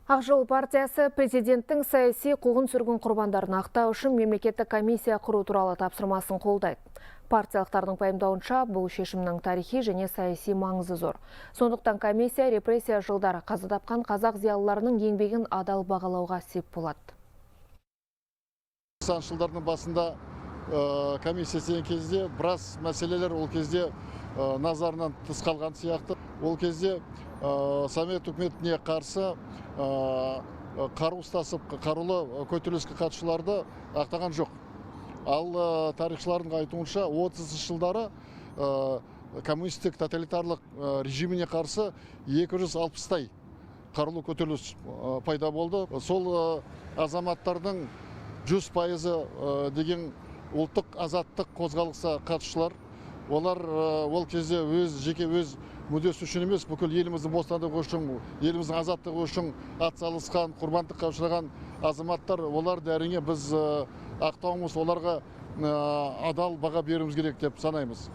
Ақ жол партиясы президенттің саяси қуғын-сүргін құрбандарын ақтау үшін мемлекеттік комиссия құру туралы тапсырмасын қолдайды. Партиялықтардың пайымдауынша бұл шешімнің тарихи және саяси маңызы зор. Сондықтан комиссия репрессия жылдары қаза тапқан қазақ зиялыларының еңбегін адал бағалауға сеп болады. Жылдардың басында комиссия істеген кезде біраз мәселелер ол кезде назарынан тыс қалған сияқты. Ол кезде Совет үкіметіне қарсы қару ұстасып, қарулы көтеріліске қатысушыларды ақтаған жоқ. Ал тарихшылардың айтуынша 30 жылдары коммунистік тоталитарлық режиміне қарсы 260-тай қарулы көтеріліс пайда болды. Сол азаматтардың 100% деген ұлттық азаттық қозғалысқа қатысушылар, олар ол кезде жеке өз мүддесі үшін емес, бүкіл еліміздің бостандығы үшін, еліміздің азаттығы үшін атсалысқан, құрбандыққа ұшыраған азаматтар, олар әрине біз ақтауымыз, оларға адал баға беруіміз керек деп санаймыз.